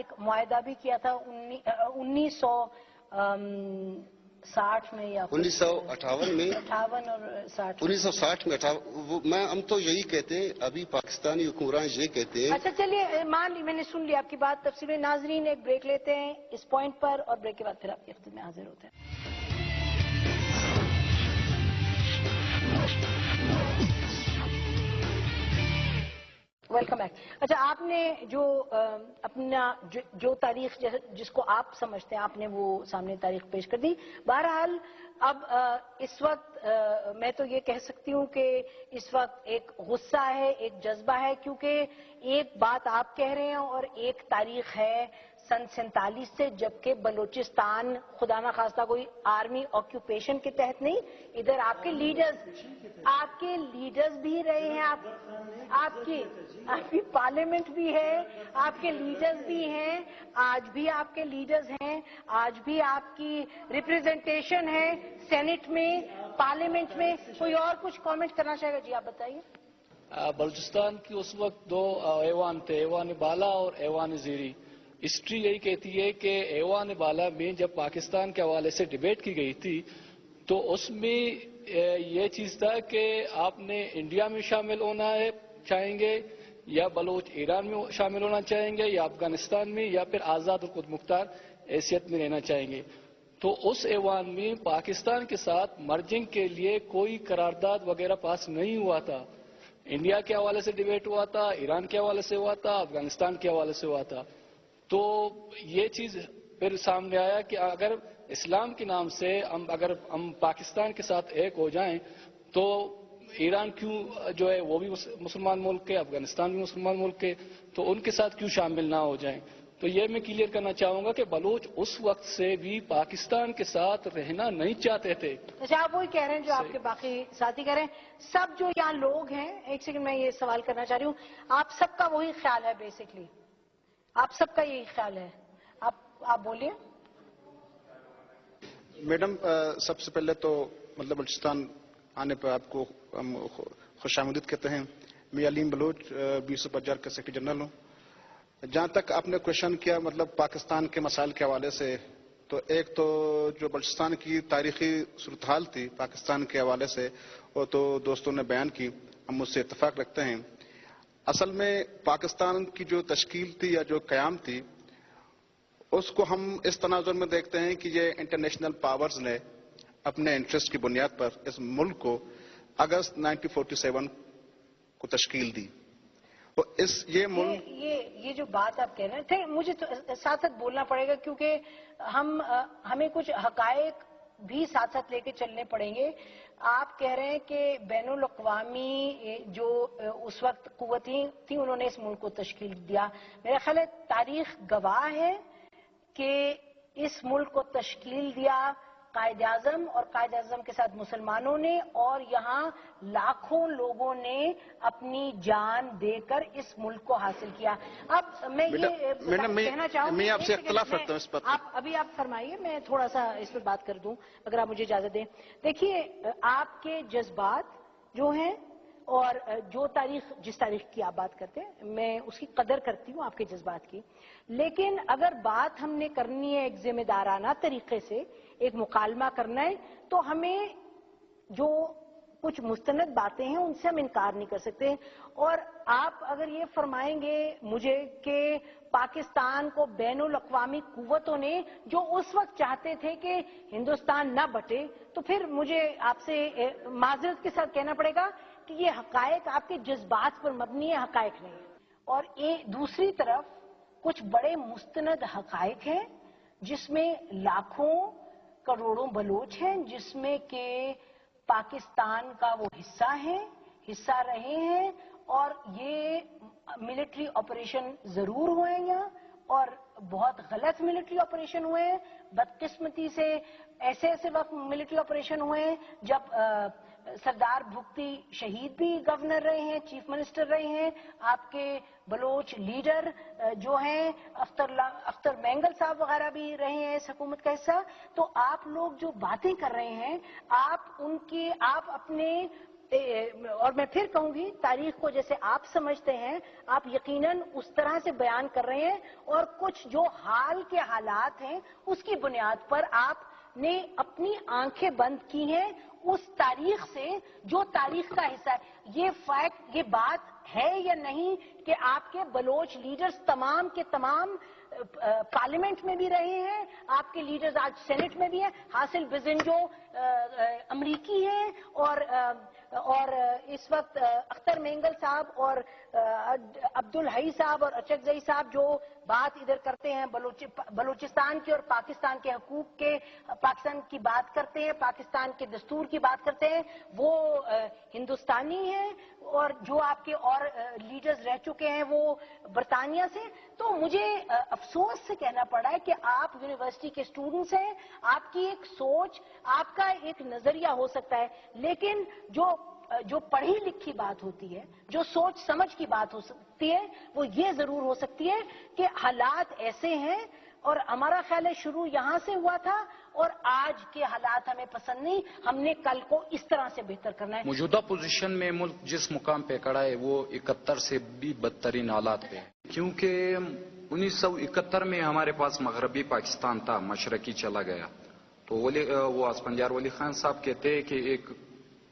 ایک معاہدہ بھی کیا تھا 1960 میں یا 1958 میں 58 اور 60 1960 میں ہم تو یہی کہتے ہیں، ابھی پاکستانی حکمران یہ کہتے ہیں. اچھا چلیے، مان لی میں نے سن لیا آپ کی بات تفصیل میں. ناظرین ایک بریک لیتے ہیں اس پوائنٹ پر، اور بریک کے بعد پھر آپ کی خدمت میں حاضر ہوتے ہیں. Welcome back. اچھا، آپ نے جو اپنا جو تاریخ جس کو آپ سمجھتے ہیں آپ نے وہ سامنے تاریخ پیش کر دی. بہرحال اب اس وقت میں تو یہ کہہ سکتی ہوں کہ اس وقت ایک غصہ ہے، ایک جذبہ ہے، کیونکہ ایک بات آپ کہہ رہے ہیں اور ایک تاریخ ہے سن 47 سے، جبکہ بلوچستان خدا نہ خواستہ کوئی آرمی آکیوپیشن کے تحت نہیں، ادھر آپ کے لیڈرز بھی رہے ہیں، آپ کی پارلیمنٹ بھی ہے، آپ کے لیڈرز بھی ہیں، آج بھی آپ کے لیڈرز ہیں، آج بھی آپ کی ریپریزنٹیشن ہے سینٹ میں، پارلیمنٹ میں. کوئی اور کچھ کامنٹ کرنا چاہے گا؟ جی آپ بتائیے. بلوچستان کی اس وقت دو ایوان تھے، ایوان بالا اور ایوان زیری. ہسٹری یہی کہتی ہے کہ ایوان بالا میں جب پاکستان کے حوالے سے ڈیبیٹ کی گئی تھی تو اس میں یہ چیز تھا کہ آپ نے انڈیا میں شامل ہونا ہے چاہیں گے، یا بلوچ ایران میں شامل ہونا چاہیں گے، یا افغانستان میں، یا پھر آزاد اور خود مختار حیثیت میں رہنا چاہیں گے. تو اس ایوان میں پاکستان کے ساتھ مرجنگ کے لیے کوئی قرارداد وغیرہ پاس نہیں ہوا تھا. انڈیا کے حوالے سے ڈیبیٹ ہوا تھا، ایران کے حوالے سے ہوا تھا، افغانستان کے حوالے سے ہوا تھا. تو یہ چیز پھر سامنے آیا کہ اگر اسلام کے نام سے اگر ہم پاکستان کے ساتھ ایک ہو جائیں تو ایران کیوں جو ہے وہ بھی مسلمان ملک ہے، افغانستان بھی مسلمان ملک ہے، تو ان کے ساتھ کیوں شامل نہ ہو جائیں. تو یہ میں کلیئر کرنا چاہوں گا کہ بلوچ اس وقت سے بھی پاکستان کے ساتھ رہنا نہیں چاہتے تھے. اچھا، آپ وہی کہہ رہے ہیں جو آپ کے باقی ساتھی کہہ رہے ہیں. سب جو یہاں لوگ ہیں، ایک سیکنڈ میں یہ سوال کرنا چاہ رہی ہوں، آپ سب کا وہی خیال ہے بیسکلی؟ آپ سب کا یہی خیال ہے؟ آپ بولیے. میڈم، سب سے پہلے تو بلوچستان آنے پہ آپ کو ہم خوش آمدید کہتے ہیں. میں علیم بلوچ BSO بجار کا سیکرٹری جنرل ہوں. جہاں تک آپ نے کوشچن کیا پاکستان کے مسائل کے حوالے سے، تو ایک تو جو بلوچستان کی تاریخی صورتحال تھی پاکستان کے حوالے سے وہ تو دوستوں نے بیان کی، ہم اس سے اتفاق رکھتے ہیں. اصل میں پاکستان کی جو تشکیل تھی یا جو قیام تھی اس کو ہم اس تناظر میں دیکھتے ہیں کہ یہ انٹرنیشنل پاورز نے اپنے انٹرسٹ کی بنیاد پر اس ملک کو اگست 1947 کو تشکیل دی. تو یہ ملک یہ جو بات آپ کہہ رہے ہیں، مجھے ساتھ ساتھ بولنا پڑے گا کیونکہ ہمیں کچھ حقائق بھی ساتھ ساتھ لے کے چلنے پڑیں گے. آپ کہہ رہے ہیں کہ بین الاقوامی جو اس وقت قوتیں تھیں انہوں نے اس ملک کو تشکیل دیا. میرا خیال ہے تاریخ گواہ ہے کہ اس ملک کو تشکیل دیا قائد اعظم اور قائد اعظم کے ساتھ مسلمانوں نے، اور یہاں لاکھوں لوگوں نے اپنی جان دے کر اس ملک کو حاصل کیا. اب میں یہ کہنا چاہوں گی، میں آپ سے اختلاف رکھتا ہوں اس پر. ابھی آپ فرمائیے، میں تھوڑا سا اس پہ بات کر دوں اگر آپ مجھے اجازت دیں. دیکھیے، آپ کے جذبات جو ہیں اور جو جس تاریخ کی آپ بات کرتے ہیں میں اس کی قدر کرتی ہوں آپ کے جذبات کی، لیکن اگر بات ہم نے کرنی ہے ایک ذمہ دارانہ طریقے سے، ایک مکالمہ کرنا ہے، تو ہمیں جو کچھ مستند باتیں ہیں ان سے ہم انکار نہیں کر سکتے. اور آپ اگر یہ فرمائیں گے مجھے کہ پاکستان کو بین الاقوامی قوتوں نے جو اس وقت چاہتے تھے کہ ہندوستان نہ بٹے، تو پھر مجھے آپ سے معذرت کے ساتھ کہنا پڑے گا کہ یہ حقائق آپ کے جذبات پر مبنی ہے، حقائق نہیں. اور دوسری طرف کچھ بڑے مستند حقائق ہیں جس میں لاکھوں کروڑوں بلوچ ہیں، جس میں کہ پاکستان کا وہ حصہ رہے ہیں، اور یہ ملٹری آپریشن ضرور ہوئے ہیں یہاں، اور بہت غلط ملٹری آپریشن ہوئے ہیں. بدقسمتی سے ایسے وقت ملٹری آپریشن ہوئے ہیں جب سردار بھگتی شہید بھی گورنر رہے ہیں، چیف منسٹر رہے ہیں، آپ کے بلوچ لیڈر جو ہیں اختر مینگل صاحب وغیرہ بھی رہے ہیں اس حکومت کا حصہ. تو آپ لوگ جو باتیں کر رہے ہیں، آپ اپنے اور میں پھر کہوں گی تاریخ کو جیسے آپ سمجھتے ہیں آپ یقیناً اس طرح سے بیان کر رہے ہیں، اور کچھ جو حال کے حالات ہیں اس کی بنیاد پر آپ نے اپنی آنکھیں بند کی ہیں اس تاریخ سے جو تاریخ کا حصہ ہے۔ یہ فیکٹ، یہ بات ہے یا نہیں کہ آپ کے بلوچ لیڈرز تمام کے تمام پارلیمنٹ میں بھی رہے ہیں، آپ کے لیڈرز آج سینٹ میں بھی ہیں، حاصل بزن جو امریکی ہیں، اور اس وقت اختر مینگل صاحب اور عبدالحی صاحب اور اچکزئی صاحب جو بات ادھر کرتے ہیں بلوچستان کے اور پاکستان کے حقوق کے، پاکستان کی بات کرتے ہیں، پاکستان کے دستور کی بات کرتے ہیں، وہ ہندوستانی ہیں، اور جو آپ کے اور لیڈرز رہ چکے ہیں وہ برطانیہ سے۔ تو مجھے افسوس سے کہنا پڑا ہے کہ آپ یونیورسٹی کے اسٹوڈنٹس ہیں، آپ کی ایک سوچ، آپ کا ایک نظریہ ہو سکتا ہے، لیکن جو پڑھی لکھی بات ہوتی ہے، جو سوچ سمجھ کی بات ہو سکتی ہے، وہ یہ ضرور ہو سکتی ہے کہ حالات ایسے ہیں، اور ہمارا خیال ہے شروع یہاں سے ہوا تھا، اور آج کے حالات ہمیں پسند نہیں، ہم نے کل کو اس طرح سے بہتر کرنا ہے۔ موجودہ پوزیشن میں ملک جس مقام پہ کھڑا ہے وہ 71 سے بھی بدترین حالات پہ ہے، کیونکہ 1971 میں ہمارے پاس مغربی پاکستان تھا، مشرقی چلا گیا۔ تو وہ اسفندیار ولی خان صاحب کہتے ہیں کہ ایک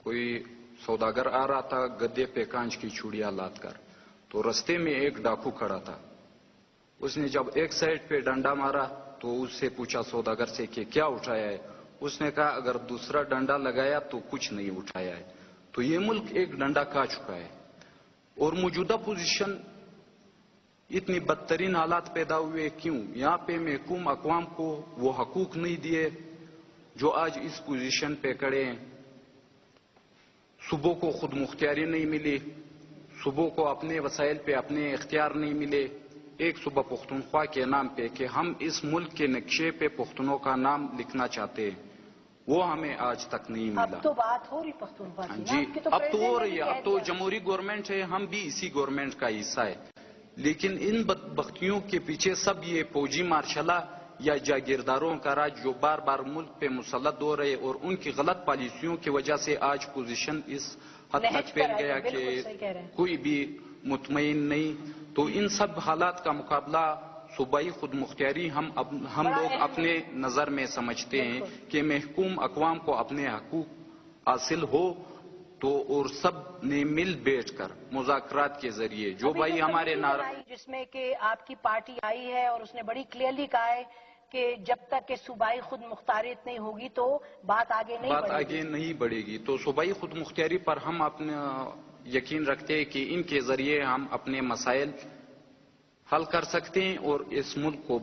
کوئی سوداگر آ رہا تھا گدے پہ کانچ کی چوڑیاں لاد کر، تو رستے میں ایک ڈاکو کھڑا تھا، اس نے جب ایک سائڈ پہ ڈنڈا مارا تو اس سے پوچھا سوداگر سے کہ کیا اٹھایا ہے، اس نے کہا اگر دوسرا ڈنڈا لگایا تو کچھ نہیں اٹھایا ہے۔ تو یہ ملک ایک ڈنڈا کھا چکا ہے، اور موجودہ پوزیشن اتنی بدترین حالات پیدا ہوئے کیوں؟ یہاں پہ محکوم اقوام کو وہ حقوق نہیں دیے جو آج اس پوزیشن پہ کھڑے ہیں، صوبوں کو خود مختاری نہیں ملی، صوبوں کو اپنے وسائل پہ اپنے اختیار نہیں ملے، ایک صوبہ پختونخوا کے نام پہ کہ ہم اس ملک کے نقشے پہ پختونوں کا نام لکھنا چاہتے ہیں، وہ ہمیں آج تک نہیں ملا۔ اب تو بات ہو رہی پختونخوا کی، جی اب تو ہو رہی ہے، اب تو جمہوری جمہوری گورنمنٹ ہے، ہم بھی اسی گورنمنٹ کا حصہ ہے، لیکن ان بدبختیوں کے پیچھے سب یہ فوجی مارشلہ یا جاگیرداروں کا راج جو بار بار ملک پہ مسلط ہو رہے، اور ان کی غلط پالیسیوں کی وجہ سے آج پوزیشن اس حد تک پھیل گیا کہ کوئی بھی مطمئن نہیں۔ تو ان سب حالات کا مقابلہ صوبائی خود مختاری ہم لوگ اپنے نظر میں سمجھتے ہیں کہ محکوم اقوام کو اپنے حقوق حاصل ہو تو، اور سب نے مل بیٹھ کر مذاکرات کے ذریعے جو بھائی ہمارے جس میں کہ آپ کی پارٹی آئی ہے اور اس نے بڑی کلیئرلی کہا ہے کہ جب تک کہ صوبائی خود مختاریت نہیں ہوگی تو بات آگے نہیں بڑھے گی۔ تو صوبائی خود مختاری پر ہم اپنا یقین رکھتے ہیں کہ ان کے ذریعے ہم اپنے مسائل حل کر سکتے ہیں اور اس ملک کو